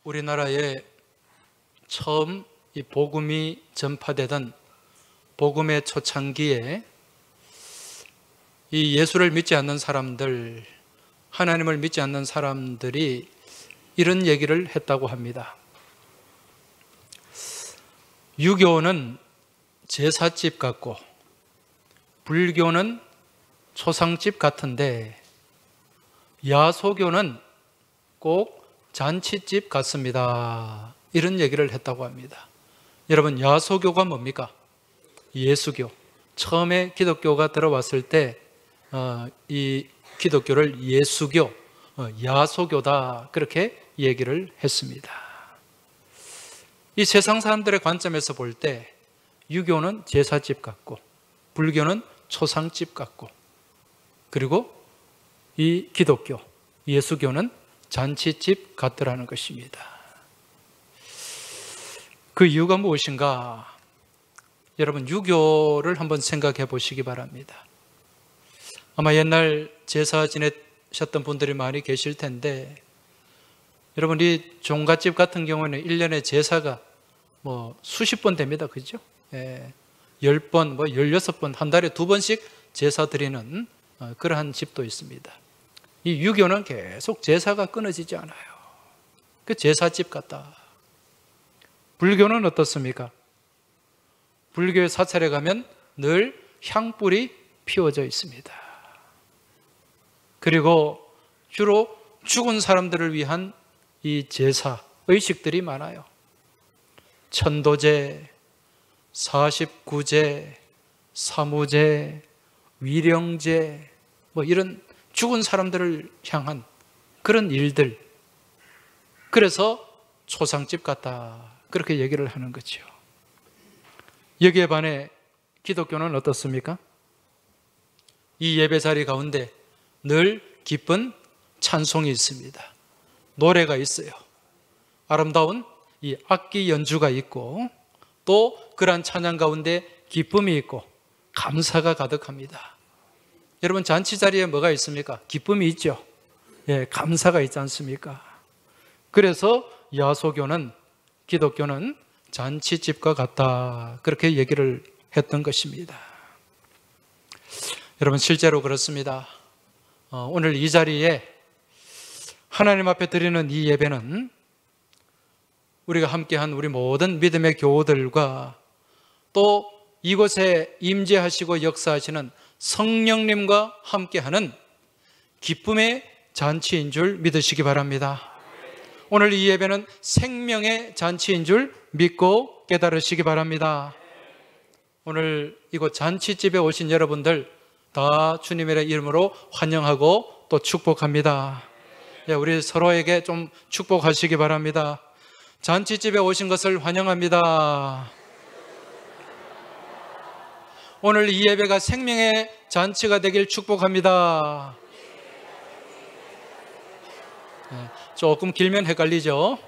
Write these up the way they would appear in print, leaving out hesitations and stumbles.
우리나라에 처음 이 복음이 전파되던 복음의 초창기에 이 예수를 믿지 않는 사람들, 하나님을 믿지 않는 사람들이 이런 얘기를 했다고 합니다. 유교는 제사집 같고 불교는 초상집 같은데 야소교는 꼭 잔치집 같습니다. 이런 얘기를 했다고 합니다. 여러분, 야소교가 뭡니까? 예수교. 처음에 기독교가 들어왔을 때 이 기독교를 예수교, 야소교다 그렇게 얘기를 했습니다. 이 세상 사람들의 관점에서 볼 때 유교는 제사집 같고 불교는 초상집 같고 그리고 이 기독교, 예수교는 잔치집 같더라는 것입니다. 그 이유가 무엇인가? 여러분, 유교를 한번 생각해 보시기 바랍니다. 아마 옛날 제사 지내셨던 분들이 많이 계실 텐데, 여러분, 이 종갓집 같은 경우는 1년에 제사가 수십 번 됩니다. 그죠? 10번, 16번, 한 달에 2번씩 제사 드리는 그러한 집도 있습니다. 이 유교는 계속 제사가 끊어지지 않아요. 그 제사집 같다. 불교는 어떻습니까? 불교의 사찰에 가면 늘 향불이 피워져 있습니다. 그리고 주로 죽은 사람들을 위한 이 제사, 의식들이 많아요. 천도제, 49제, 사무제, 위령제, 이런 죽은 사람들을 향한 그런 일들. 그래서 초상집 같다 그렇게 얘기를 하는 거죠. 여기에 반해 기독교는 어떻습니까? 이 예배 자리 가운데 늘 기쁜 찬송이 있습니다. 노래가 있어요. 아름다운 이 악기 연주가 있고 또 그러한 찬양 가운데 기쁨이 있고 감사가 가득합니다. 여러분, 잔치 자리에 뭐가 있습니까? 기쁨이 있죠. 감사가 있지 않습니까? 그래서 야소교는, 기독교는 잔치집과 같다 그렇게 얘기를 했던 것입니다. 여러분, 실제로 그렇습니다. 오늘 이 자리에 하나님 앞에 드리는 이 예배는 우리가 함께한 우리 모든 믿음의 교우들과 또 이곳에 임재하시고 역사하시는 성령님과 함께하는 기쁨의 잔치인 줄 믿으시기 바랍니다. 오늘 이 예배는 생명의 잔치인 줄 믿고 깨달으시기 바랍니다. 오늘 이곳 잔치집에 오신 여러분들 다 주님의 이름으로 환영하고 또 축복합니다. 우리 서로에게 좀 축복하시기 바랍니다. 잔치집에 오신 것을 환영합니다. 오늘 이 예배가 생명의 잔치가 되길 축복합니다. 조금 길면 헷갈리죠?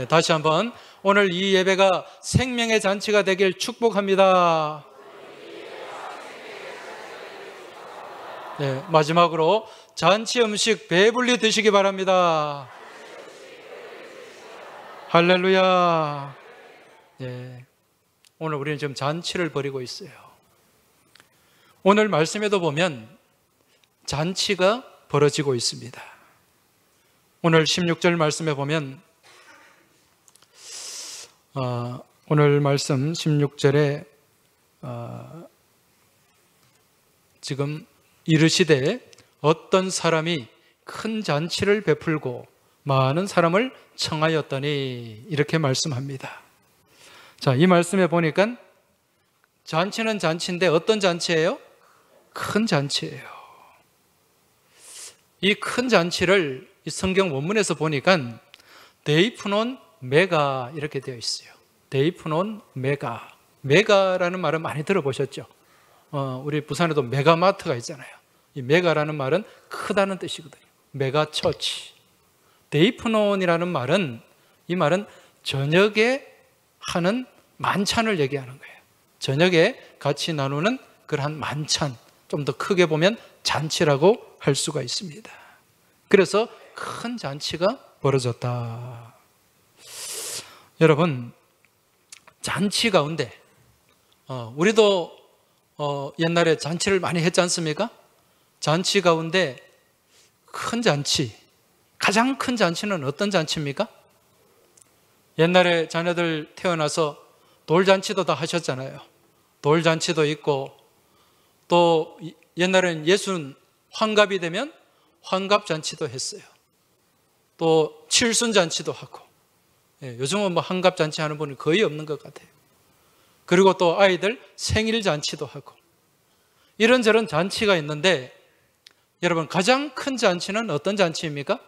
다시 한번, 오늘 이 예배가 생명의 잔치가 되길 축복합니다. 마지막으로 잔치 음식 배불리 드시기 바랍니다. 할렐루야. 오늘 우리는 지금 잔치를 벌이고 있어요. 오늘 말씀에도 보면 잔치가 벌어지고 있습니다. 오늘 16절 말씀에 보면 오늘 말씀 16절에 지금 이르시되 어떤 사람이 큰 잔치를 베풀고 많은 사람을 청하였더니 이렇게 말씀합니다. 자, 이 말씀에 보니까 잔치는 잔치인데 어떤 잔치예요? 큰 잔치예요. 이 큰 잔치를 이 성경 원문에서 보니까 데이프논 메가 이렇게 되어 있어요. 데이프논 메가. 메가라는 말은 많이 들어보셨죠? 우리 부산에도 메가마트가 있잖아요. 이 메가라는 말은 크다는 뜻이거든요. 메가처치. 데이프논이라는 말은, 이 말은 저녁에 하는 만찬을 얘기하는 거예요. 저녁에 같이 나누는 그러한 만찬, 좀 더 크게 보면 잔치라고 할 수가 있습니다. 그래서 큰 잔치가 벌어졌다. 여러분, 잔치 가운데 우리도 옛날에 잔치를 많이 했지 않습니까? 잔치 가운데 큰 잔치, 가장 큰 잔치는 어떤 잔치입니까? 옛날에 자녀들 태어나서 돌잔치도 다 하셨잖아요. 돌잔치도 있고, 또 옛날에는 예순 환갑이 되면 환갑잔치도 했어요. 또 칠순잔치도 하고, 요즘은 뭐 환갑잔치 하는 분이 거의 없는 것 같아요. 그리고 또 아이들 생일잔치도 하고, 이런저런 잔치가 있는데, 여러분, 가장 큰 잔치는 어떤 잔치입니까?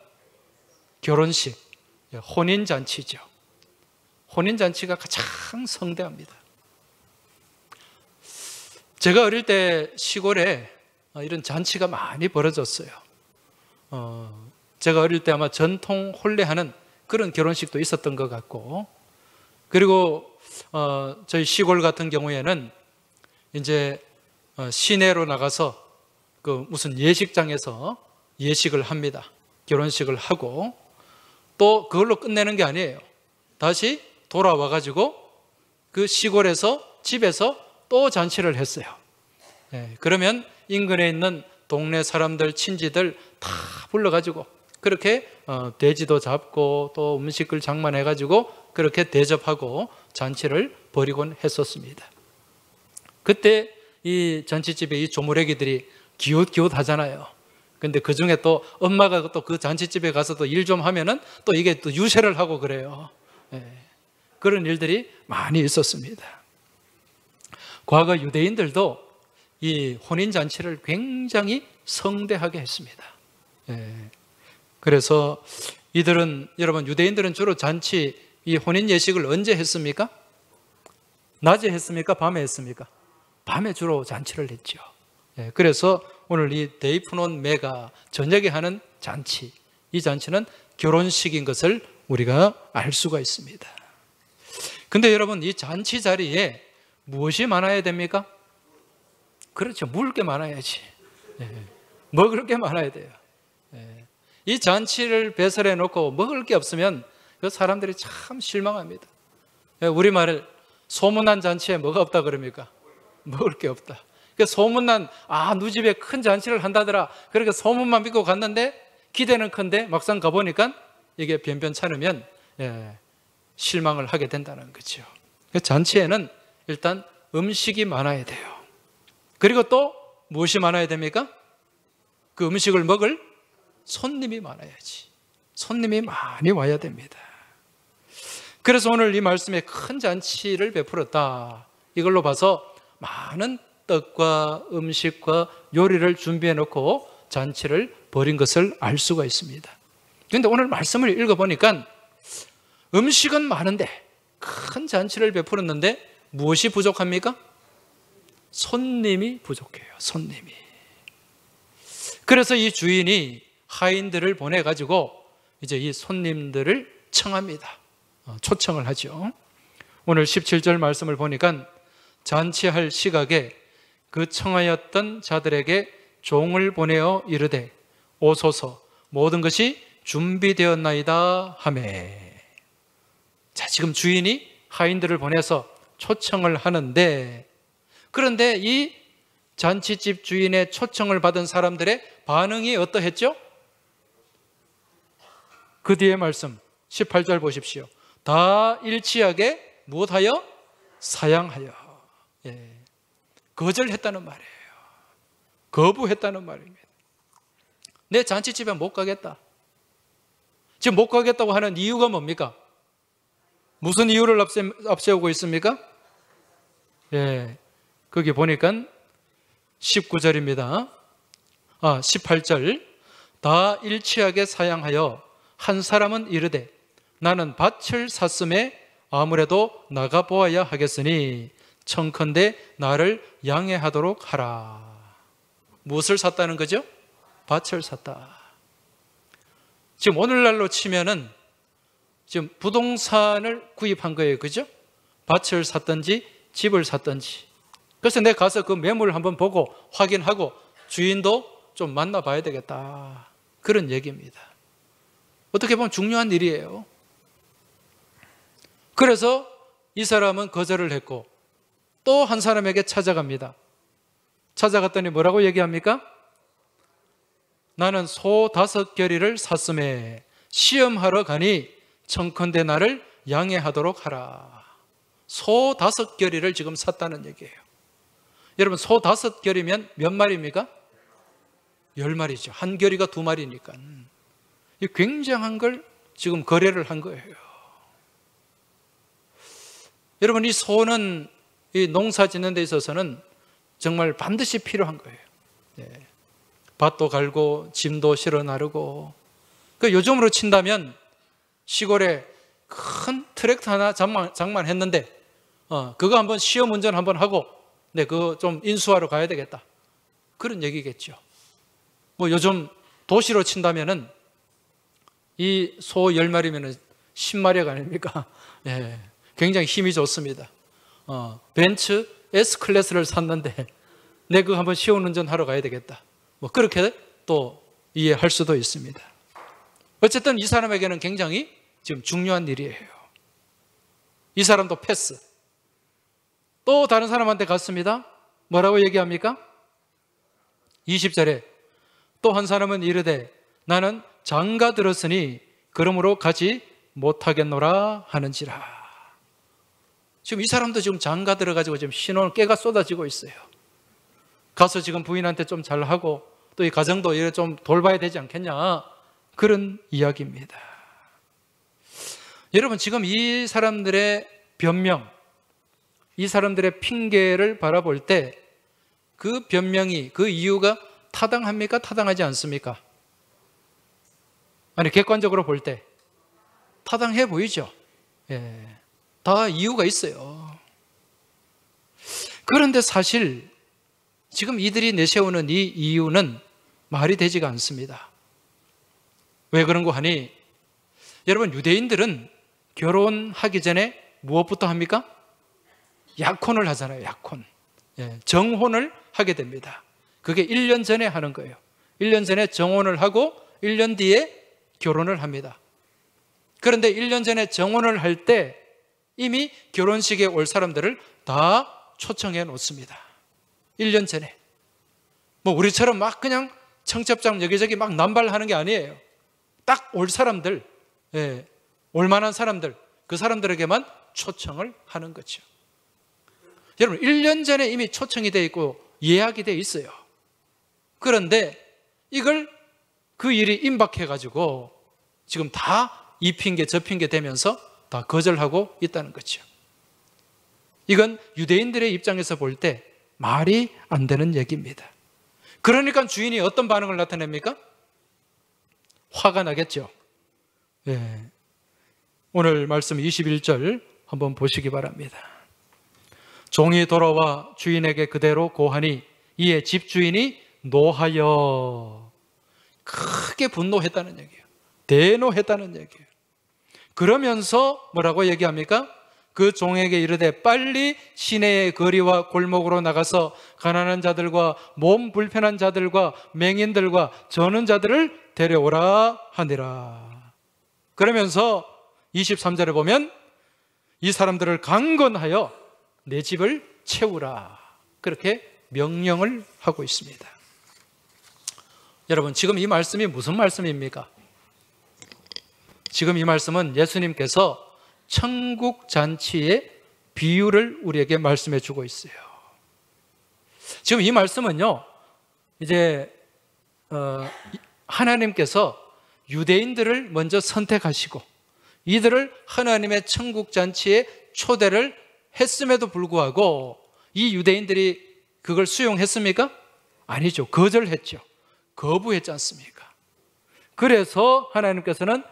결혼식, 혼인잔치죠. 혼인잔치가 가장 성대합니다. 제가 어릴 때 시골에 이런 잔치가 많이 벌어졌어요. 제가 어릴 때 아마 전통 혼례하는 그런 결혼식도 있었던 것 같고, 그리고 저희 시골 같은 경우에는 이제 시내로 나가서 그 무슨 예식장에서 예식을 합니다. 결혼식을 하고, 또 그걸로 끝내는 게 아니에요. 다시 돌아와 가지고 그 시골에서 집에서 또 잔치를 했어요. 그러면 인근에 있는 동네 사람들, 친지들 다 불러가지고 그렇게 돼지도 잡고 또 음식을 장만해가지고 그렇게 대접하고 잔치를 벌이곤 했었습니다. 그때 이 잔치집에 이 조무래기들이 기웃기웃 하잖아요. 근데 그 중에 또 엄마가 또 그 잔치집에 가서 또 일 좀 하면은 또 이게 또 유세를 하고 그래요. 그런 일들이 많이 있었습니다. 과거 유대인들도 이 혼인잔치를 굉장히 성대하게 했습니다. 그래서 이들은, 여러분, 유대인들은 주로 잔치, 이 혼인 예식을 언제 했습니까? 낮에 했습니까? 밤에 했습니까? 밤에 주로 잔치를 했죠. 그래서 오늘 이 데이프논 메가 저녁에 하는 잔치, 이 잔치는 결혼식인 것을 우리가 알 수가 있습니다. 근데 여러분, 이 잔치 자리에 무엇이 많아야 됩니까? 그렇죠. 먹을 게 많아야지. 먹을 게 많아야 돼요. 이 잔치를 배설해 놓고 먹을 게 없으면 그 사람들이 참 실망합니다. 우리말을 소문난 잔치에 뭐가 없다 그럽니까? 먹을 게 없다. 소문난, 누 집에 큰 잔치를 한다더라. 그렇게 소문만 믿고 갔는데 기대는 큰데 막상 가보니까 이게 변변찮으면 실망을 하게 된다는 거죠. 잔치에는 일단 음식이 많아야 돼요. 그리고 또 무엇이 많아야 됩니까? 그 음식을 먹을 손님이 많아야지. 손님이 많이 와야 됩니다. 그래서 오늘 이 말씀에 큰 잔치를 베풀었다, 이걸로 봐서 많은 떡과 음식과 요리를 준비해 놓고 잔치를 벌인 것을 알 수가 있습니다. 그런데 오늘 말씀을 읽어보니까 음식은 많은데 큰 잔치를 베풀었는데 무엇이 부족합니까? 손님이 부족해요. 손님이. 그래서 이 주인이 하인들을 보내가지고 이제 이 손님들을 청합니다. 초청을 하죠. 오늘 17절 말씀을 보니까 잔치할 시각에 그 청하였던 자들에게 종을 보내어 이르되 오소서, 모든 것이 준비되었나이다 하매. 자, 지금 주인이 하인들을 보내서 초청을 하는데, 그런데 이 잔치집 주인의 초청을 받은 사람들의 반응이 어떠했죠? 그 뒤에 말씀 18절 보십시오. 다 일치하게 무엇하여? 사양하여. 거절했다는 말이에요. 거부했다는 말입니다. 내 잔치집에 못 가겠다. 지금 못 가겠다고 하는 이유가 뭡니까? 무슨 이유를 앞세우고 있습니까? 거기 보니까 19절입니다. 18절. 다 일치하게 사양하여 한 사람은 이르되 나는 밭을 샀음에 아무래도 나가보아야 하겠으니 청컨대 나를 양해하도록 하라. 무엇을 샀다는 거죠? 밭을 샀다. 지금 오늘날로 치면은 지금 부동산을 구입한 거예요. 그죠? 밭을 샀든지 집을 샀든지. 그래서 내가 가서 그 매물을 한번 보고 확인하고 주인도 좀 만나봐야 되겠다, 그런 얘기입니다. 어떻게 보면 중요한 일이에요. 그래서 이 사람은 거절을 했고 또 한 사람에게 찾아갑니다. 찾아갔더니 뭐라고 얘기합니까? 나는 소 5겨리를 샀음에 시험하러 가니 청컨대 나를 양해하도록 하라. 소 5겨리를 지금 샀다는 얘기예요. 여러분, 소 5겨리면 몇 마리입니까? 10마리죠. 한 겨리가 2마리니까. 이 굉장한 걸 지금 거래를 한 거예요. 여러분, 이 소는 이 농사 짓는 데 있어서는 정말 반드시 필요한 거예요. 네. 밭도 갈고 짐도 실어 나르고. 그 요즘으로 친다면 시골에 큰 트랙터 하나 장만했는데 그거 한번 시험 운전 한번 하고 네, 그거 좀 인수하러 가야 되겠다. 그런 얘기겠죠. 뭐 요즘 도시로 친다면은 이 소 10마리면은 10마리가 아닙니까? 예, 굉장히 힘이 좋습니다. 벤츠 S클래스를 샀는데 내 그거 한번 시험 운전하러 가야 되겠다. 뭐 그렇게 또 이해할 수도 있습니다. 어쨌든 이 사람에게는 굉장히 지금 중요한 일이에요. 이 사람도 패스. 또 다른 사람한테 갔습니다. 뭐라고 얘기합니까? 20절에 또 한 사람은 이르되 나는 장가 들었으니 그러므로 가지 못하겠노라 하는지라. 지금 이 사람도 지금 장가 들어가지고 지금 신혼 깨가 쏟아지고 있어요. 가서 지금 부인한테 좀 잘하고 또 이 가정도 이래 좀 돌봐야 되지 않겠냐, 그런 이야기입니다. 여러분, 지금 이 사람들의 변명, 이 사람들의 핑계를 바라볼 때 그 변명이, 그 이유가 타당합니까? 타당하지 않습니까? 아니, 객관적으로 볼 때 타당해 보이죠? 예, 다 이유가 있어요. 그런데 사실 지금 이들이 내세우는 이 이유는 말이 되지가 않습니다. 왜 그런 거 하니? 여러분, 유대인들은 결혼하기 전에 무엇부터 합니까? 약혼을 하잖아요. 약혼. 예, 정혼을 하게 됩니다. 그게 1년 전에 하는 거예요. 1년 전에 정혼을 하고 1년 뒤에 결혼을 합니다. 그런데 1년 전에 정혼을 할 때 이미 결혼식에 올 사람들을 다 초청해 놓습니다. 1년 전에. 뭐 우리처럼 막 그냥 청첩장 여기저기 막 남발하는 게 아니에요. 딱 올 사람들, 예, 올 만한 사람들, 그 사람들에게만 초청을 하는 거죠. 여러분, 1년 전에 이미 초청이 돼 있고 예약이 돼 있어요. 그런데 이걸 그 일이 임박해 가지고 지금 다 이 핑계 저 핑계 되면서 다 거절하고 있다는 거죠. 이건 유대인들의 입장에서 볼 때 말이 안 되는 얘기입니다. 그러니까 주인이 어떤 반응을 나타냅니까? 화가 나겠죠. 예. 오늘 말씀 21절 한번 보시기 바랍니다. 종이 돌아와 주인에게 그대로 고하니 이에 집주인이 노하여, 크게 분노했다는 얘기예요. 대노했다는 얘기예요. 그러면서 뭐라고 얘기합니까? 그 종에게 이르되 빨리 시내의 거리와 골목으로 나가서 가난한 자들과 몸 불편한 자들과 맹인들과 저는 자들을 데려오라 하니라. 그러면서 23절에 보면 이 사람들을 강건하여 내 집을 채우라, 그렇게 명령을 하고 있습니다. 여러분, 지금 이 말씀이 무슨 말씀입니까? 지금 이 말씀은 예수님께서 천국 잔치의 비유를 우리에게 말씀해 주고 있어요. 지금 이 말씀은요, 이제 하나님께서 유대인들을 먼저 선택하시고 이들을 하나님의 천국 잔치에 초대를 했음에도 불구하고 이 유대인들이 그걸 수용했습니까? 아니죠. 거절했죠. 거부했지 않습니까? 그래서 하나님께서는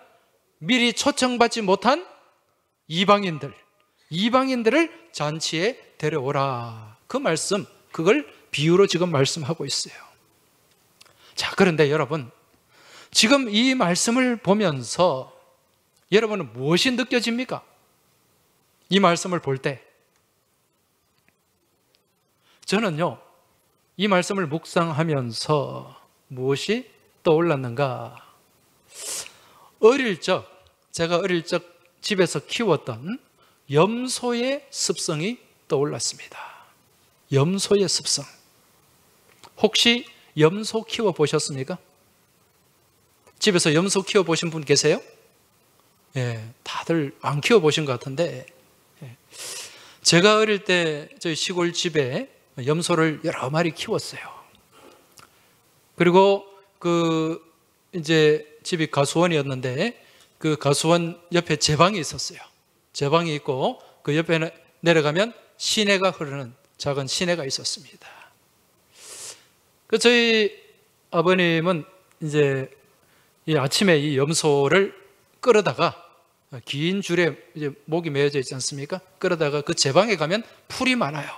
미리 초청받지 못한 이방인들을 잔치에 데려오라, 그 말씀, 그걸 비유로 지금 말씀하고 있어요. 자, 그런데 여러분, 지금 이 말씀을 보면서 여러분은 무엇이 느껴집니까? 이 말씀을 볼 때 저는요, 이 말씀을 묵상하면서 무엇이 떠올랐는가? 제가 어릴 적 집에서 키웠던 염소의 습성이 떠올랐습니다. 염소의 습성. 혹시 염소 키워보셨습니까? 집에서 염소 키워보신 분 계세요? 예, 다들 안 키워보신 것 같은데, 제가 어릴 때 저희 시골 집에 염소를 여러 마리 키웠어요. 그리고 이제 집이 가수원이었는데 그 가수원 옆에 제방이 있었어요. 제방이 있고 그 옆에 내려가면 시내가 흐르는 작은 시내가 있었습니다. 저희 아버님은 이제 이 아침에 이 염소를 끌어다가 긴 줄에 이제 목이 매어져 있지 않습니까? 끌어다가 그 제방에 가면 풀이 많아요.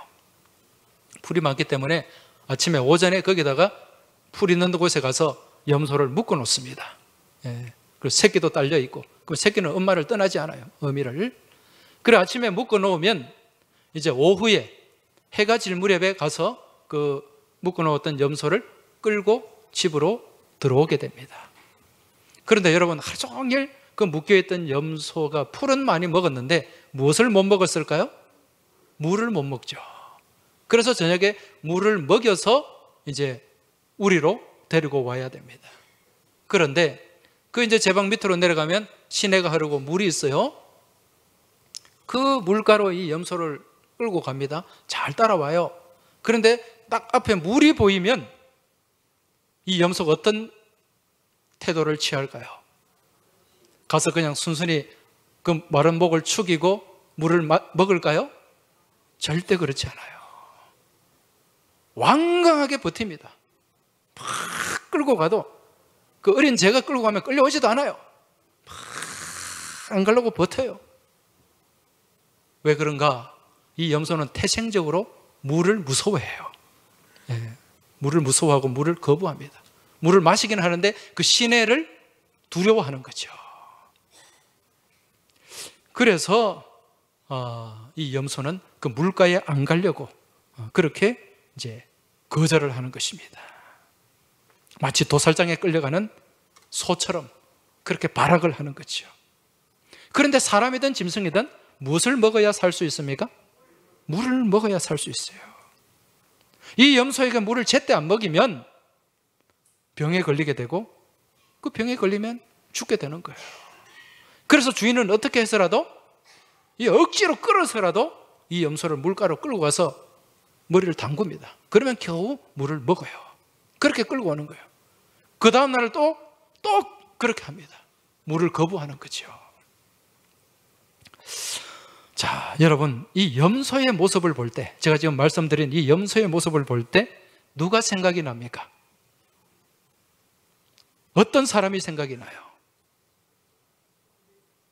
풀이 많기 때문에 아침에 오전에 거기다가 풀 있는 곳에 가서 염소를 묶어 놓습니다. 예. 그리고 새끼도 딸려 있고, 그 새끼는 엄마를 떠나지 않아요. 어미를. 그래 아침에 묶어 놓으면 이제 오후에 해가 질 무렵에 가서 그 묶어 놓았던 염소를 끌고 집으로 들어오게 됩니다. 그런데 여러분, 하루 종일 그 묶여있던 염소가 풀은 많이 먹었는데 무엇을 못 먹었을까요? 물을 못 먹죠. 그래서 저녁에 물을 먹여서 이제 우리로 데리고 와야 됩니다. 그런데 그 이제 제방 밑으로 내려가면 시내가 흐르고 물이 있어요. 그 물가로 이 염소를 끌고 갑니다. 잘 따라와요. 그런데 딱 앞에 물이 보이면 이 염소가 어떤 태도를 취할까요? 가서 그냥 순순히 그 마른 목을 축이고 물을 먹을까요? 절대 그렇지 않아요. 완강하게 버팁니다. 막 끌고 가도 그 어린 제가 끌고 가면 끌려오지도 않아요. 막 안 가려고 버텨요. 왜 그런가? 이 염소는 태생적으로 물을 무서워해요. 예, 물을 무서워하고 물을 거부합니다. 물을 마시긴 하는데 그 시내를 두려워하는 거죠. 그래서 이 염소는 그 물가에 안 가려고 그렇게 이제 거절을 하는 것입니다. 마치 도살장에 끌려가는 소처럼 그렇게 발악을 하는 거죠. 그런데 사람이든 짐승이든 무엇을 먹어야 살 수 있습니까? 물을 먹어야 살 수 있어요. 이 염소에게 물을 제때 안 먹이면 병에 걸리게 되고 그 병에 걸리면 죽게 되는 거예요. 그래서 주인은 어떻게 해서라도 이 억지로 끌어서라도 이 염소를 물가로 끌고 가서 머리를 담굽니다. 그러면 겨우 물을 먹어요. 그렇게 끌고 오는 거예요. 그 다음 날 또 그렇게 합니다. 물을 거부하는 거죠. 자, 여러분, 이 염소의 모습을 볼 때, 제가 지금 말씀드린 이 염소의 모습을 볼 때 누가 생각이 납니까? 어떤 사람이 생각이 나요?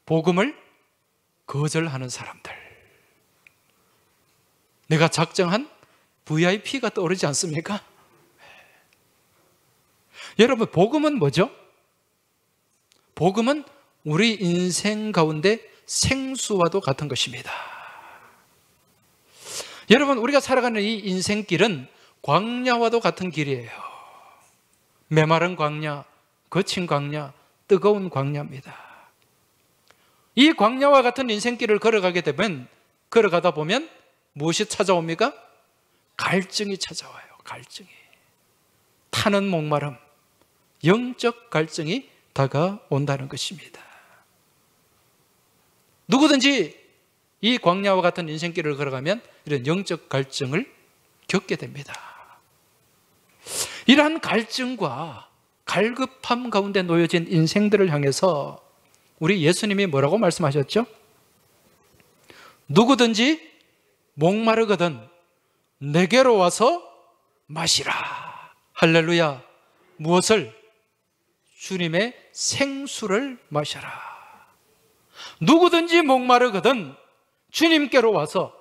복음을 거절하는 사람들. 내가 작정한 VIP가 떠오르지 않습니까? 여러분, 복음은 뭐죠? 복음은 우리 인생 가운데 생수와도 같은 것입니다. 여러분, 우리가 살아가는 이 인생길은 광야와도 같은 길이에요. 메마른 광야, 거친 광야, 뜨거운 광야입니다. 이 광야와 같은 인생길을 걸어가다 보면 무엇이 찾아옵니까? 갈증이 찾아와요. 갈증이. 타는 목마름, 영적 갈증이 다가온다는 것입니다. 누구든지 이 광야와 같은 인생길을 걸어가면 이런 영적 갈증을 겪게 됩니다. 이러한 갈증과 갈급함 가운데 놓여진 인생들을 향해서 우리 예수님이 뭐라고 말씀하셨죠? 누구든지 목마르거든 내게로 와서 마시라. 할렐루야. 무엇을? 주님의 생수를 마셔라. 누구든지 목마르거든 주님께로 와서,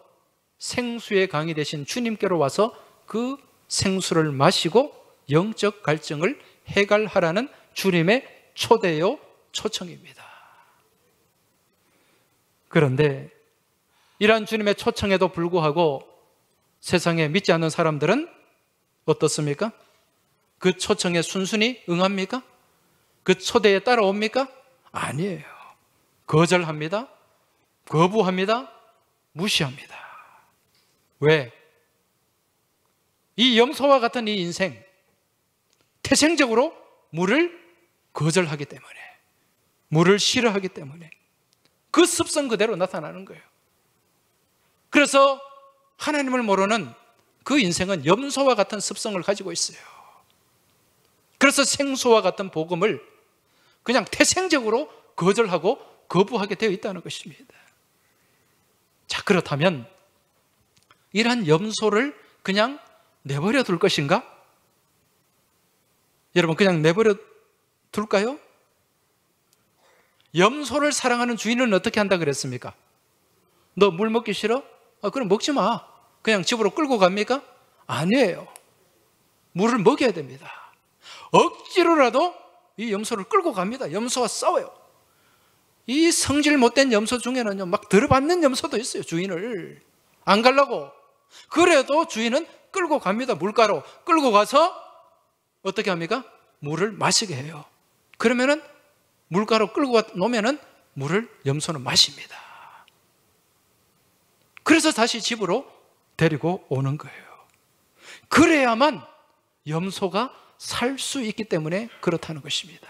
생수의 강이 되신 주님께로 와서 그 생수를 마시고 영적 갈증을 해결하라는 주님의 초대요, 초청입니다. 그런데 이러한 주님의 초청에도 불구하고 세상에 믿지 않는 사람들은 어떻습니까? 그 초청에 순순히 응합니까? 그 초대에 따라옵니까? 아니에요. 거절합니다. 거부합니다. 무시합니다. 왜? 이 염소와 같은 이 인생, 태생적으로 물을 거절하기 때문에, 물을 싫어하기 때문에 그 습성 그대로 나타나는 거예요. 그래서 하나님을 모르는 그 인생은 염소와 같은 습성을 가지고 있어요. 그래서 생수와 같은 복음을 그냥 태생적으로 거절하고 거부하게 되어 있다는 것입니다. 자, 그렇다면 이러한 염소를 그냥 내버려 둘 것인가? 여러분, 그냥 내버려 둘까요? 염소를 사랑하는 주인은 어떻게 한다 그랬습니까? 너 물 먹기 싫어? 그럼 먹지 마. 그냥 집으로 끌고 갑니까? 아니에요. 물을 먹여야 됩니다. 억지로라도 이 염소를 끌고 갑니다. 염소와 싸워요. 이 성질 못된 염소 중에는요, 막 들어받는 염소도 있어요. 주인을 안 가려고. 그래도 주인은 끌고 갑니다. 물가로 끌고 가서 어떻게 합니까? 물을 마시게 해요. 그러면은 물가로 끌고 놓으면은 물을 염소는 마십니다. 그래서 다시 집으로 데리고 오는 거예요. 그래야만 염소가 살 수 있기 때문에 그렇다는 것입니다.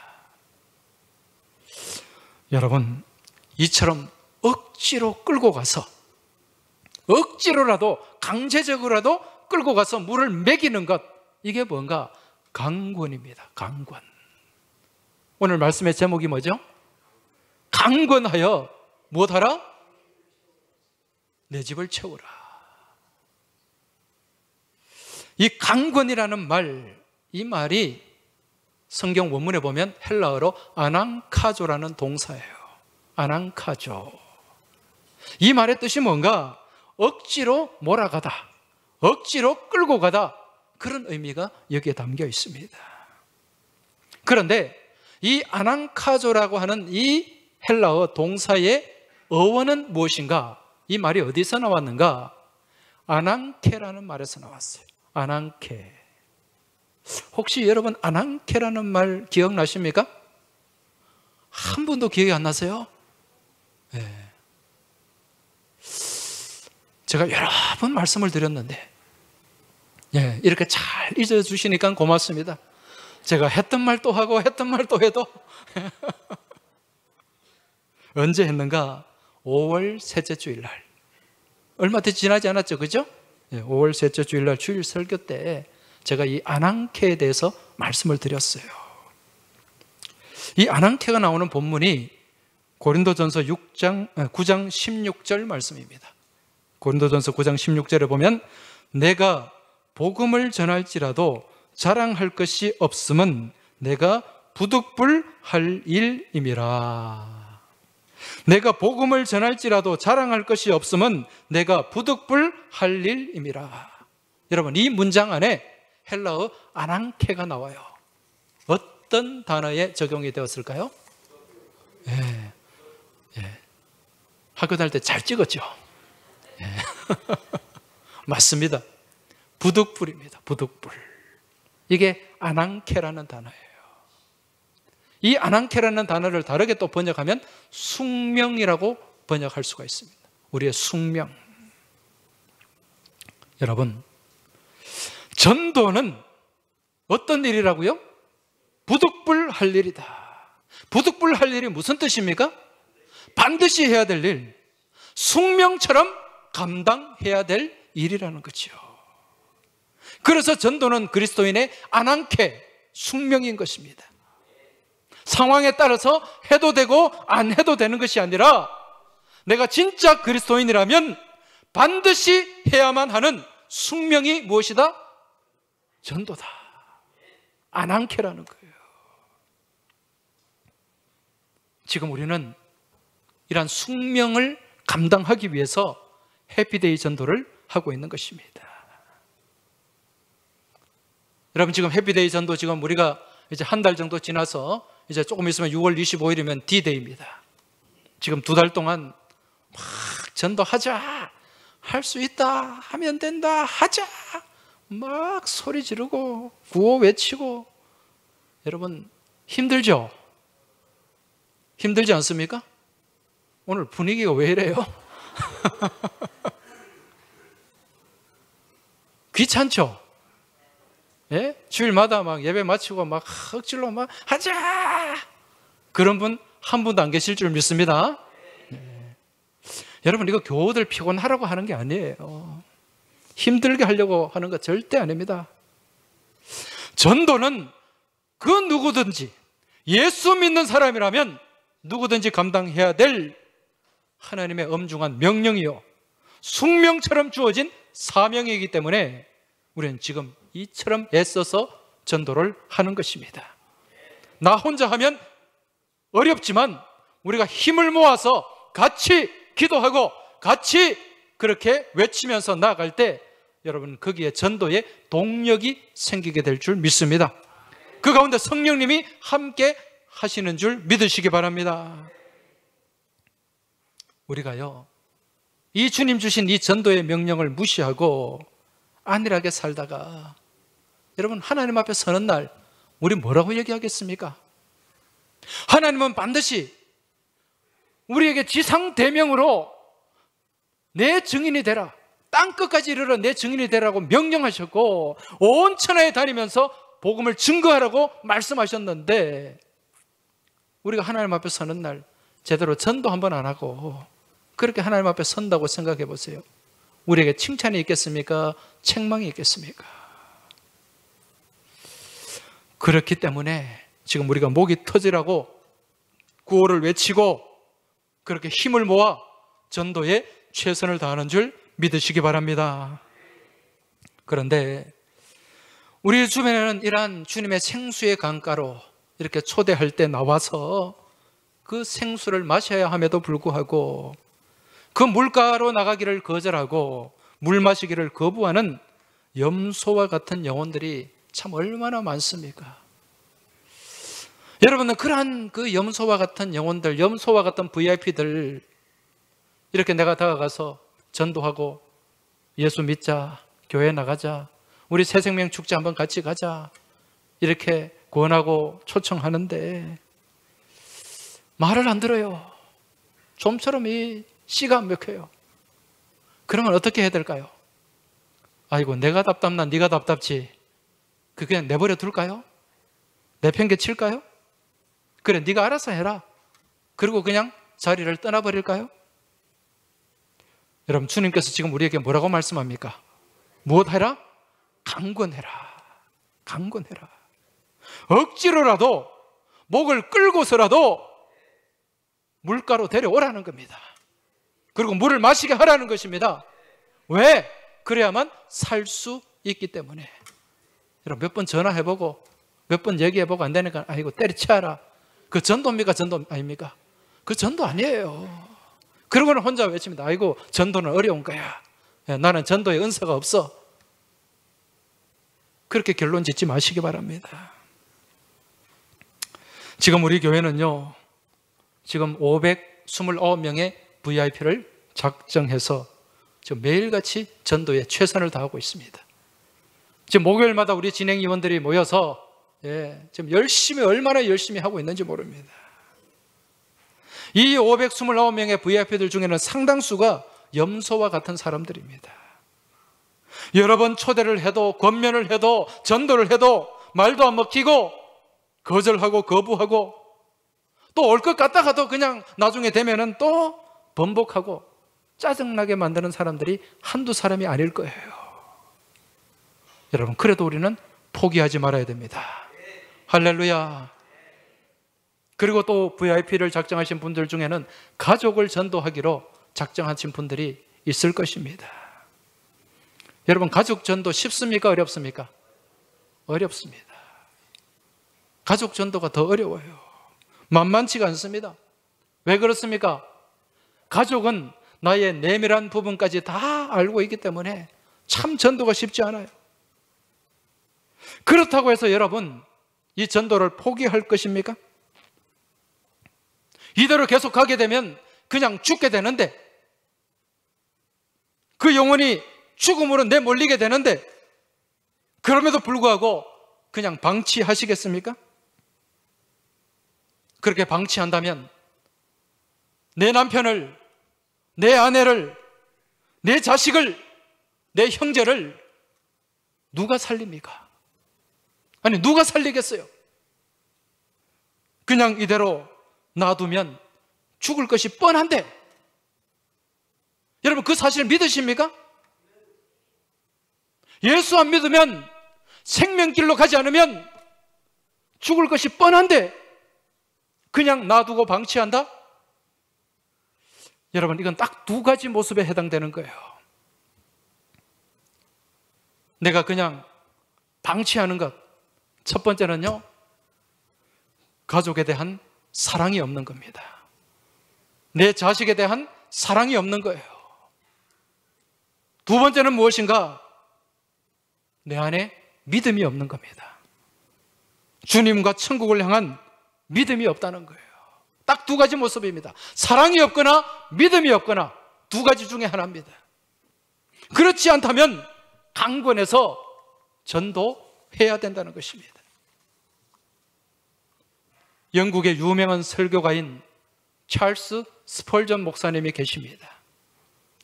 여러분, 이처럼 억지로 끌고 가서, 억지로라도 강제적으로라도 끌고 가서 물을 먹이는 것, 이게 뭔가? 강권입니다. 강권. 오늘 말씀의 제목이 뭐죠? 강권하여 무엇하라? 내 집을 채우라. 이 강권이라는 말, 이 말이 성경 원문에 보면 헬라어로 아낭카조라는 동사예요. 아낭카조. 이 말의 뜻이 뭔가? 억지로 몰아가다, 억지로 끌고 가다, 그런 의미가 여기에 담겨 있습니다. 그런데 이 아낭카조라고 하는 이 헬라어 동사의 어원은 무엇인가? 이 말이 어디서 나왔는가? 아낭케라는 말에서 나왔어요. 아낭케. 혹시 여러분 아낭케라는 말 기억나십니까? 한 분도 기억이 안 나세요? 네. 제가 여러 번 말씀을 드렸는데, 네, 이렇게 잘 잊어주시니까 고맙습니다. 제가 했던 말 또 하고 했던 말 또 해도 언제 했는가? 5월 셋째 주일날, 얼마 지나지 않았죠, 그죠? 5월 셋째 주일날 주일 설교 때 제가 이 아낭케에 대해서 말씀을 드렸어요. 이 아낭케가 나오는 본문이 고린도전서 9장 16절 말씀입니다. 고린도전서 9장 16절에 보면 내가 복음을 전할지라도 자랑할 것이 없음은 내가 부득불할 일임이라. 내가 복음을 전할지라도 자랑할 것이 없음은 내가 부득불할 일임이라. 여러분, 이 문장 안에 헬라어 아낭케가 나와요. 어떤 단어에 적용이 되었을까요? 예, 예. 학교 다닐 때 잘 찍었죠? 예. 맞습니다. 부득불입니다. 부득불. 이게 아낭케라는 단어예요. 이 아낭케라는 단어를 다르게 또 번역하면 숙명이라고 번역할 수가 있습니다. 우리의 숙명. 여러분, 전도는 어떤 일이라고요? 부득불할 일이다. 부득불할 일이 무슨 뜻입니까? 반드시 해야 될 일, 숙명처럼 감당해야 될 일이라는 거죠. 그래서 전도는 그리스도인의 아낭케, 숙명인 것입니다. 상황에 따라서 해도 되고 안 해도 되는 것이 아니라 내가 진짜 그리스도인이라면 반드시 해야만 하는 숙명이 무엇이다? 전도다. 아낭케라는 거예요. 지금 우리는 이러한 숙명을 감당하기 위해서 해피데이 전도를 하고 있는 것입니다. 여러분, 지금 해피데이 전도 지금 우리가 이제 한 달 정도 지나서 이제 조금 있으면 6월 25일이면 D-Day입니다. 지금 2달 동안 막 전도하자, 할 수 있다, 하면 된다, 하자, 막 소리 지르고 구호 외치고. 여러분, 힘들죠? 힘들지 않습니까? 오늘 분위기가 왜 이래요? 귀찮죠? 예? 주일마다 막 예배 마치고 막 억지로 막 하자! 그런 분 한 분도 안 계실 줄 믿습니다. 네. 여러분, 이거 교우들 피곤하라고 하는 게 아니에요. 힘들게 하려고 하는 거 절대 아닙니다. 전도는 그 누구든지 예수 믿는 사람이라면 누구든지 감당해야 될 하나님의 엄중한 명령이요, 숙명처럼 주어진 사명이기 때문에 우리는 지금 이처럼 애써서 전도를 하는 것입니다. 나 혼자 하면 어렵지만 우리가 힘을 모아서 같이 기도하고 같이 그렇게 외치면서 나아갈 때 여러분, 거기에 전도의 동력이 생기게 될 줄 믿습니다. 그 가운데 성령님이 함께 하시는 줄 믿으시기 바랍니다. 우리가요, 이 주님 주신 이 전도의 명령을 무시하고 안일하게 살다가 여러분, 하나님 앞에 서는 날 우리 뭐라고 얘기하겠습니까? 하나님은 반드시 우리에게 지상대명으로 내 증인이 되라, 땅끝까지 이르러 내 증인이 되라고 명령하셨고 온 천하에 다니면서 복음을 증거하라고 말씀하셨는데, 우리가 하나님 앞에 서는 날 제대로 전도 한번 안 하고 그렇게 하나님 앞에 선다고 생각해 보세요. 우리에게 칭찬이 있겠습니까? 책망이 있겠습니까? 그렇기 때문에 지금 우리가 목이 터지라고 구호를 외치고 그렇게 힘을 모아 전도에 최선을 다하는 줄 믿으시기 바랍니다. 그런데 우리 주변에는 이러한 주님의 생수의 강가로 이렇게 초대할 때 나와서 그 생수를 마셔야 함에도 불구하고 그 물가로 나가기를 거절하고 물 마시기를 거부하는 염소와 같은 영혼들이 참 얼마나 많습니까? 여러분은 그러한 그 염소와 같은 영혼들, 염소와 같은 VIP들 이렇게 내가 다가가서 전도하고 예수 믿자, 교회 나가자, 우리 새생명 축제 한번 같이 가자 이렇게 권하고 초청하는데 말을 안 들어요. 좀처럼 이 씨가 안 먹혀요. 그러면 어떻게 해야 될까요? 아이고, 내가 답답나 네가 답답지, 그 그냥 내버려 둘까요? 내팽개 칠까요? 그래, 네가 알아서 해라, 그리고 그냥 자리를 떠나버릴까요? 여러분, 주님께서 지금 우리에게 뭐라고 말씀합니까? 무엇 해라? 강권해라. 강권해라. 억지로라도 목을 끌고서라도 물가로 데려오라는 겁니다. 그리고 물을 마시게 하라는 것입니다. 왜? 그래야만 살 수 있기 때문에. 여러분, 몇 번 전화해보고 몇 번 얘기해보고 안 되니까 아이고 때리치워라, 그 전도입니까? 전도 아닙니까? 그 전도 아니에요. 그러고는 혼자 외칩니다. 아이고, 전도는 어려운 거야, 나는 전도에 은사가 없어. 그렇게 결론 짓지 마시기 바랍니다. 지금 우리 교회는요, 지금 529명의 VIP를 작정해서 지금 매일같이 전도에 최선을 다하고 있습니다. 지금 목요일마다 우리 진행위원들이 모여서 지금 얼마나 열심히 하고 있는지 모릅니다. 이 529명의 VIP들 중에는 상당수가 염소와 같은 사람들입니다. 여러 번 초대를 해도, 권면을 해도, 전도를 해도 말도 안 먹히고 거절하고 거부하고 또 올 것 같다가도 그냥 나중에 되면은 또 번복하고 짜증나게 만드는 사람들이 한두 사람이 아닐 거예요. 여러분, 그래도 우리는 포기하지 말아야 됩니다. 할렐루야. 그리고 또 VIP를 작정하신 분들 중에는 가족을 전도하기로 작정하신 분들이 있을 것입니다. 여러분, 가족 전도 쉽습니까? 어렵습니까? 어렵습니다. 가족 전도가 더 어려워요. 만만치가 않습니다. 왜 그렇습니까? 가족은 나의 내밀한 부분까지 다 알고 있기 때문에 참 전도가 쉽지 않아요. 그렇다고 해서 여러분, 이 전도를 포기할 것입니까? 이대로 계속 가게 되면 그냥 죽게 되는데, 그 영혼이 죽음으로 내몰리게 되는데, 그럼에도 불구하고 그냥 방치하시겠습니까? 그렇게 방치한다면 내 남편을 내 아내를, 내 자식을, 내 형제를 누가 살립니까? 아니, 누가 살리겠어요? 그냥 이대로 놔두면 죽을 것이 뻔한데, 여러분 그 사실 믿으십니까? 예수 안 믿으면, 생명길로 가지 않으면 죽을 것이 뻔한데 그냥 놔두고 방치한다? 여러분, 이건 딱 두 가지 모습에 해당되는 거예요. 내가 그냥 방치하는 것, 첫 번째는요, 가족에 대한 사랑이 없는 겁니다. 내 자식에 대한 사랑이 없는 거예요. 두 번째는 무엇인가? 내 안에 믿음이 없는 겁니다. 주님과 천국을 향한 믿음이 없다는 거예요. 딱 두 가지 모습입니다. 사랑이 없거나 믿음이 없거나 두 가지 중에 하나입니다. 그렇지 않다면 강권해서 전도해야 된다는 것입니다. 영국의 유명한 설교가인 찰스 스펄전 목사님이 계십니다.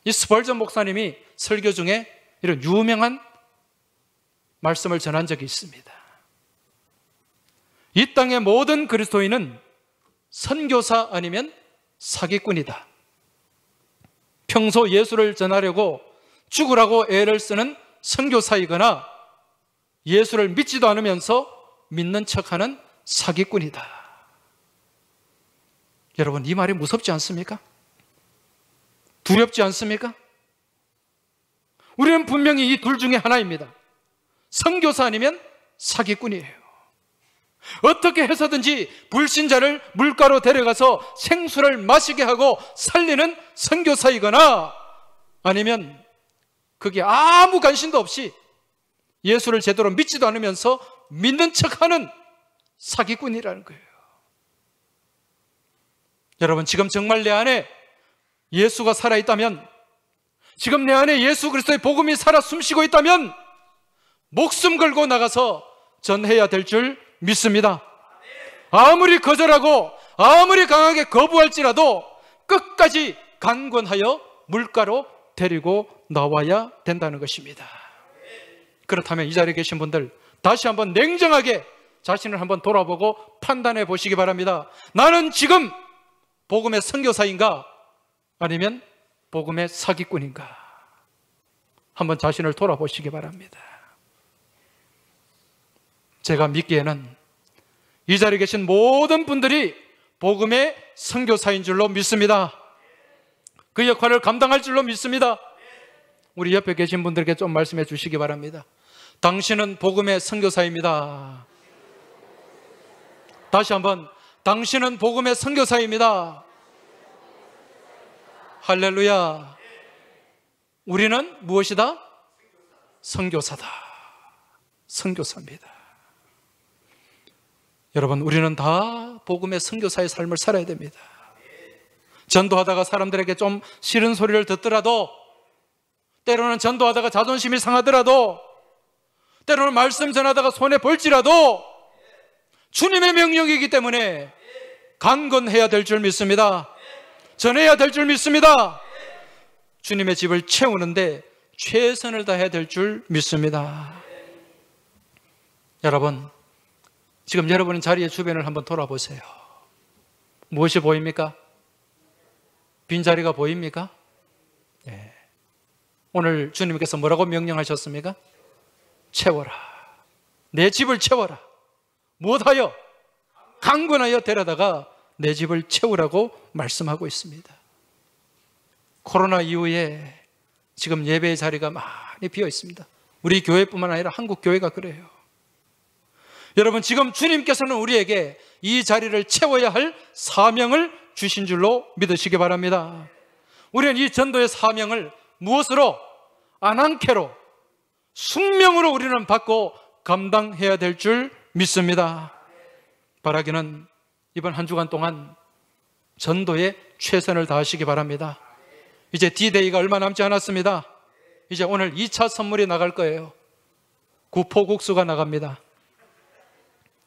이 스펄전 목사님이 설교 중에 이런 유명한 말씀을 전한 적이 있습니다. 이 땅의 모든 그리스도인은 선교사 아니면 사기꾼이다. 평소 예수를 전하려고 죽으라고 애를 쓰는 선교사이거나 예수를 믿지도 않으면서 믿는 척하는 사기꾼이다. 여러분, 이 말이 무섭지 않습니까? 두렵지 않습니까? 우리는 분명히 이 둘 중에 하나입니다. 선교사 아니면 사기꾼이에요. 어떻게 해서든지 불신자를 물가로 데려가서 생수를 마시게 하고 살리는 선교사이거나 아니면 그게 아무 관심도 없이 예수를 제대로 믿지도 않으면서 믿는 척하는 사기꾼이라는 거예요. 여러분, 지금 정말 내 안에 예수가 살아있다면, 지금 내 안에 예수 그리스도의 복음이 살아 숨쉬고 있다면 목숨 걸고 나가서 전해야 될 줄 믿습니다. 아무리 거절하고 아무리 강하게 거부할지라도 끝까지 강권하여 물가로 데리고 나와야 된다는 것입니다. 그렇다면 이 자리에 계신 분들, 다시 한번 냉정하게 자신을 한번 돌아보고 판단해 보시기 바랍니다. 나는 지금 복음의 선교사인가 아니면 복음의 사기꾼인가? 한번 자신을 돌아보시기 바랍니다. 제가 믿기에는 이 자리에 계신 모든 분들이 복음의 선교사인 줄로 믿습니다. 그 역할을 감당할 줄로 믿습니다. 우리 옆에 계신 분들에게 좀 말씀해 주시기 바랍니다. 당신은 복음의 선교사입니다. 다시 한번, 당신은 복음의 선교사입니다. 할렐루야. 우리는 무엇이다? 선교사다. 선교사입니다. 여러분, 우리는 다 복음의 선교사의 삶을 살아야 됩니다. 전도하다가 사람들에게 좀 싫은 소리를 듣더라도, 때로는 전도하다가 자존심이 상하더라도, 때로는 말씀 전하다가 손해볼지라도 주님의 명령이기 때문에 강건해야 될 줄 믿습니다. 전해야 될 줄 믿습니다. 주님의 집을 채우는데 최선을 다해야 될 줄 믿습니다. 여러분, 지금 여러분은 자리의 주변을 한번 돌아보세요. 무엇이 보입니까? 빈자리가 보입니까? 네. 오늘 주님께서 뭐라고 명령하셨습니까? 채워라. 내 집을 채워라. 무엇하여? 강건하여 데려다가 내 집을 채우라고 말씀하고 있습니다. 코로나 이후에 지금 예배의 자리가 많이 비어 있습니다. 우리 교회뿐만 아니라 한국 교회가 그래요. 여러분, 지금 주님께서는 우리에게 이 자리를 채워야 할 사명을 주신 줄로 믿으시기 바랍니다. 우리는 이 전도의 사명을 무엇으로? 안한캐로, 숙명으로 우리는 받고 감당해야 될 줄 믿습니다. 바라기는 이번 한 주간 동안 전도에 최선을 다하시기 바랍니다. 이제 D-Day가 얼마 남지 않았습니다. 이제 오늘 2차 선물이 나갈 거예요. 구포국수가 나갑니다.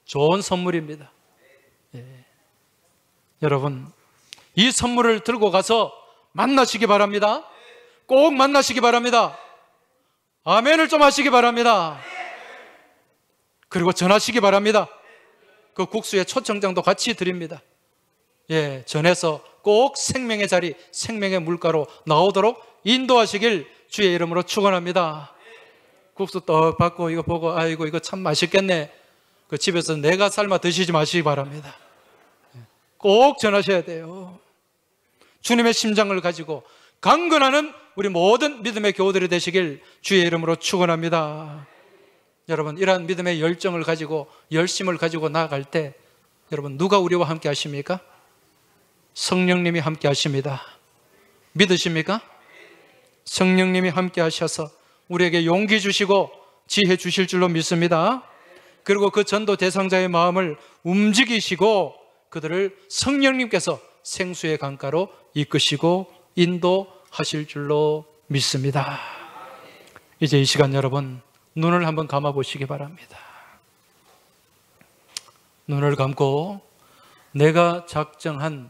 좋은 선물입니다. 예. 여러분, 이 선물을 들고 가서 만나시기 바랍니다. 꼭 만나시기 바랍니다. 아멘을 좀 하시기 바랍니다. 그리고 전하시기 바랍니다. 그 국수에 초청장도 같이 드립니다. 예, 전해서 꼭 생명의 자리, 생명의 물가로 나오도록 인도하시길 주의 이름으로 축원합니다. 국수 떡 받고 이거 보고 아이고 이거 참 맛있겠네. 그 집에서 내가 삶아 드시지 마시기 바랍니다. 꼭 전하셔야 돼요. 주님의 심장을 가지고 강건하는 우리 모든 믿음의 교우들이 되시길 주의 이름으로 축원합니다. 여러분, 이러한 믿음의 열정을 가지고 열심을 가지고 나아갈 때 여러분, 누가 우리와 함께 하십니까? 성령님이 함께 하십니다. 믿으십니까? 성령님이 함께 하셔서 우리에게 용기 주시고 지혜 주실 줄로 믿습니다. 그리고 그 전도 대상자의 마음을 움직이시고 그들을 성령님께서 생수의 강가로 이끄시고 인도하실 줄로 믿습니다. 이제 이 시간 여러분, 눈을 한번 감아 보시기 바랍니다. 눈을 감고 내가 작정한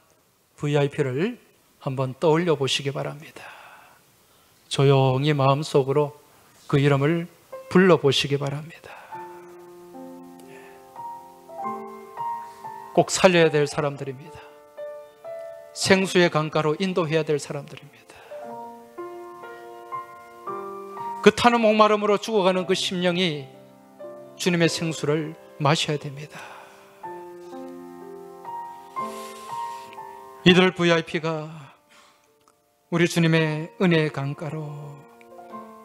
VIP를 한번 떠올려 보시기 바랍니다. 조용히 마음속으로 그 이름을 불러보시기 바랍니다. 꼭 살려야 될 사람들입니다. 생수의 강가로 인도해야 될 사람들입니다. 그 타는 목마름으로 죽어가는 그 심령이 주님의 생수를 마셔야 됩니다. 이들 VIP가 우리 주님의 은혜의 강가로,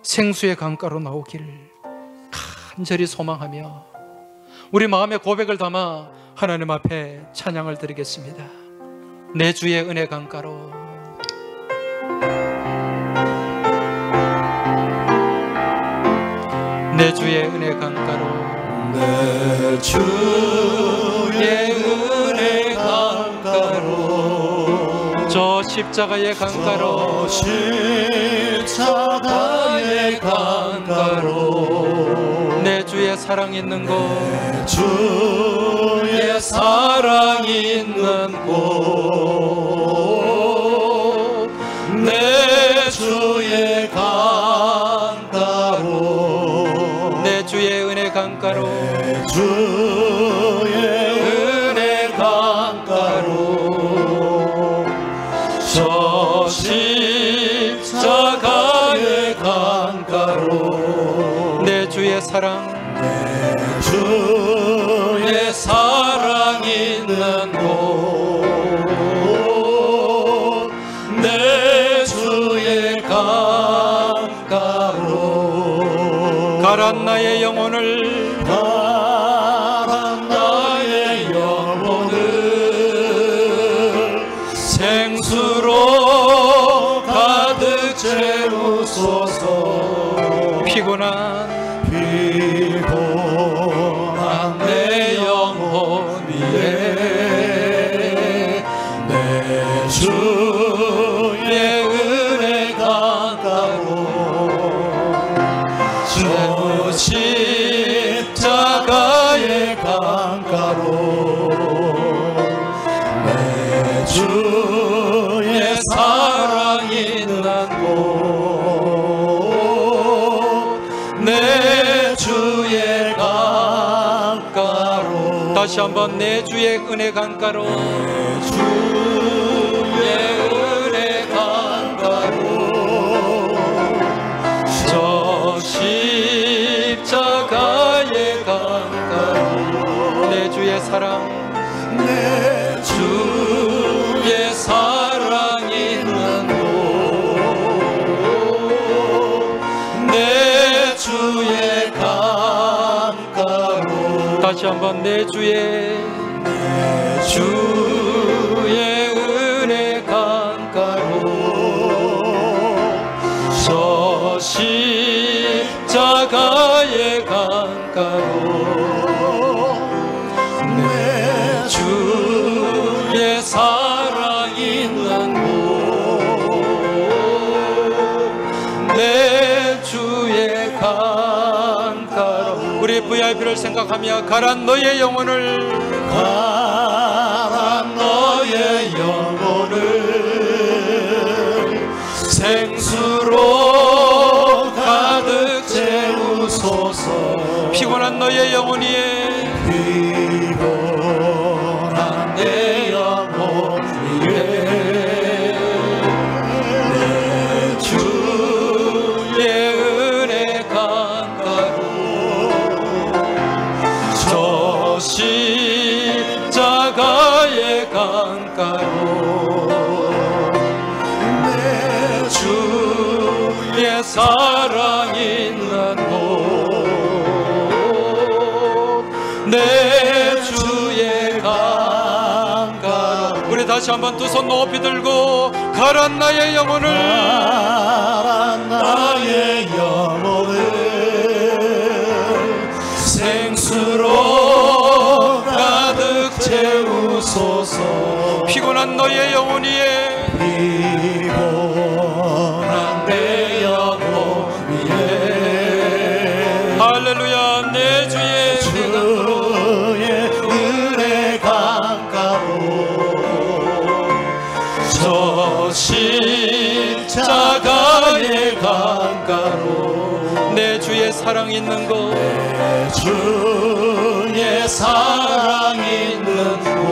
생수의 강가로 나오길 간절히 소망하며 우리 마음의 고백을 담아 하나님 앞에 찬양을 드리겠습니다. 내 주의 은혜 강가로, 내 주의 은혜 강가로, 내 주의 은혜 강가로, 저 십자가의 강가로, 십자가의 강가로, 내 주의 사랑 있는 곳, 내 주의 사랑 있는 곳, 내 주의 강가로, 내 주의 은혜 강가로, 내 주의 은혜 강가로, 저 십자가의 강가로, 내 주의 사랑, 내 주의 사랑 있는 곳, 내 주의 강가로, 가란 나의 영혼을, 가란 나의 영혼을 생수로 가득 채우소서. 피곤한 내 영혼 위에 내 주의 은혜 강가로, 저 십자가의 강가로, 내 주의 사랑 있는 곳, 내 주의 강가로, 다시 한번 내 주의 은혜 강가로, 내 주의 은혜 강가로, 저 십자가의 강가로, 내 주의 사랑, 내 주의 사랑 있는 곳, 내 주의 강가로, 다시 한번 내 주의 은혜 강가로, 저 십자가의 강가로, 내 주의 사랑 있는 곳, 내 주의 강가로. 우리 VIP를 생각하며 가란 너의 영혼을, 가란 너의 영혼을 생수로 가득 채우소서. 피곤한 너의 영혼 위에 피곤한 내 영혼 위에 내 주의 은혜 강가로 저 십자가의 강가로 내 주의 사랑 있는 내 주의 강가로. 우리 다시 한번 두 손 높이 들고 가란 나의 영혼을, 가란 나의 영혼을 생수로 가득 채우소서. 피곤한 너의 영혼 위에 피곤한 내 영혼 위에 할렐루야. 내 주의 은혜 강가로 저 십자가의 강가로 내 주의 사랑 있는 곳, 내 주의 사랑 있는 곳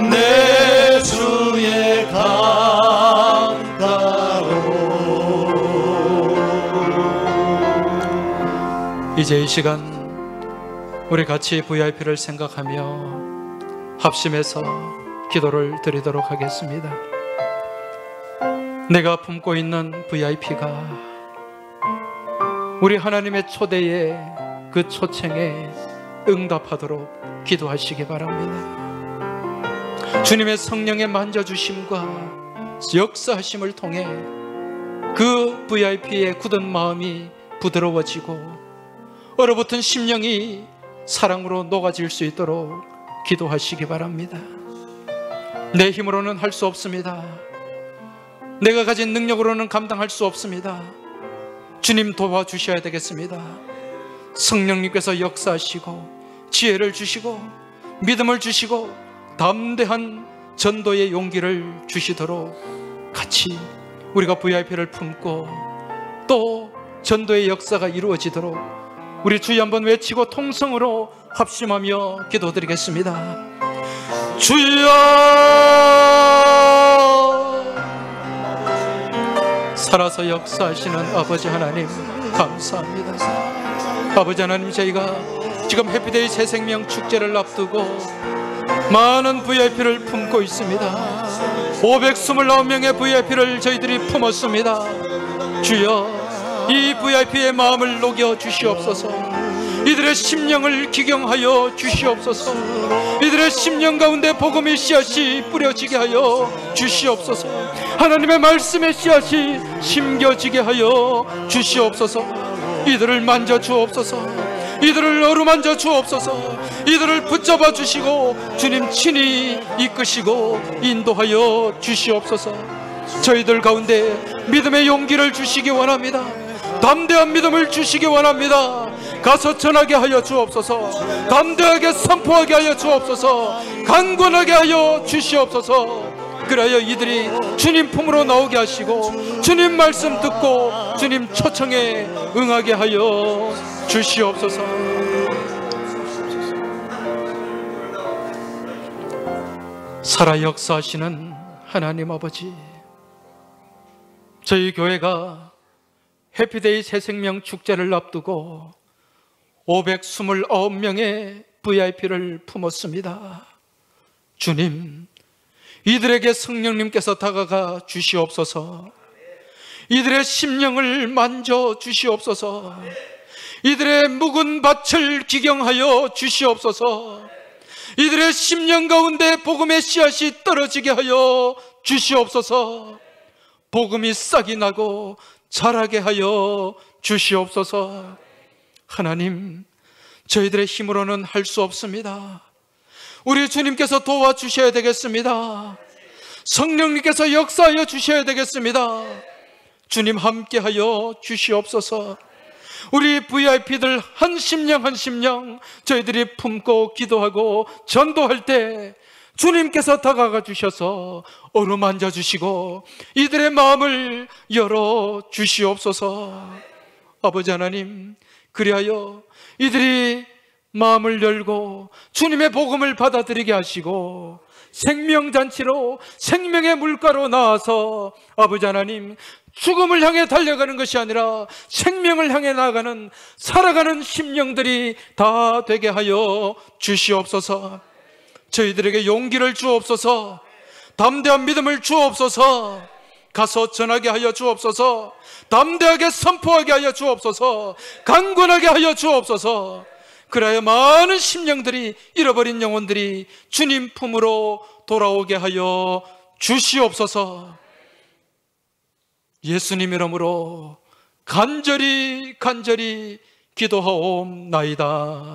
내 주의 강가로. 이제 이 시간 우리 같이 VIP를 생각하며 합심해서 기도를 드리도록 하겠습니다. 내가 품고 있는 VIP가 우리 하나님의 초대에, 그 초청에 응답하도록 기도하시기 바랍니다. 주님의 성령의 만져주심과 역사하심을 통해 그 VIP의 굳은 마음이 부드러워지고 얼어붙은 심령이 사랑으로 녹아질 수 있도록 기도하시기 바랍니다. 내 힘으로는 할 수 없습니다. 내가 가진 능력으로는 감당할 수 없습니다. 주님 도와주셔야 되겠습니다. 성령님께서 역사하시고 지혜를 주시고 믿음을 주시고 담대한 전도의 용기를 주시도록 같이 우리가 VIP를 품고 또 전도의 역사가 이루어지도록 우리 주여 한번 외치고 통성으로 합심하며 기도드리겠습니다. 주여! 살아서 역사하시는 아버지 하나님 감사합니다. 아버지 하나님, 저희가 지금 해피데이 새생명 축제를 앞두고 많은 VIP를 품고 있습니다. 529명의 VIP를 저희들이 품었습니다. 주여, 이 VIP의 마음을 녹여 주시옵소서. 이들의 심령을 기경하여 주시옵소서. 이들의 심령 가운데 복음의 씨앗이 뿌려지게 하여 주시옵소서. 하나님의 말씀의 씨앗이 심겨지게 하여 주시옵소서. 이들을 만져 주옵소서. 이들을 어루만져 주옵소서. 이들을 붙잡아 주시고 주님 친히 이끄시고 인도하여 주시옵소서. 저희들 가운데 믿음의 용기를 주시기 원합니다. 담대한 믿음을 주시기 원합니다. 가서 전하게 하여 주옵소서. 담대하게 선포하게 하여 주옵소서. 강권하게 하여 주시옵소서. 그래야 이들이 주님 품으로 나오게 하시고 주님 말씀 듣고 주님 초청에 응하게 하여 주시옵소서. 살아 역사하시는 하나님 아버지, 저희 교회가 해피데이 새생명 축제를 앞두고 529명의 VIP를 품었습니다. 주님, 이들에게 성령님께서 다가가 주시옵소서. 이들의 심령을 만져 주시옵소서. 이들의 묵은 밭을 기경하여 주시옵소서. 이들의 심령 가운데 복음의 씨앗이 떨어지게 하여 주시옵소서. 복음이 싹이 나고 자라게 하여 주시옵소서. 하나님, 저희들의 힘으로는 할 수 없습니다. 우리 주님께서 도와주셔야 되겠습니다. 성령님께서 역사하여 주셔야 되겠습니다. 주님 함께하여 주시옵소서. 우리 VIP들 한 심령 한 심령 저희들이 품고 기도하고 전도할 때 주님께서 다가가 주셔서 어루만져 주시고 이들의 마음을 열어 주시옵소서. 아버지 하나님, 그리하여 이들이 마음을 열고 주님의 복음을 받아들이게 하시고 생명잔치로 생명의 물가로 나와서 아버지 하나님, 죽음을 향해 달려가는 것이 아니라 생명을 향해 나아가는 살아가는 심령들이 다 되게 하여 주시옵소서. 저희들에게 용기를 주옵소서. 담대한 믿음을 주옵소서. 가서 전하게 하여 주옵소서. 담대하게 선포하게 하여 주옵소서. 강권하게 하여 주옵소서. 그래야 많은 심령들이, 잃어버린 영혼들이 주님 품으로 돌아오게 하여 주시옵소서. 예수님 이름으로 간절히 기도하옵나이다.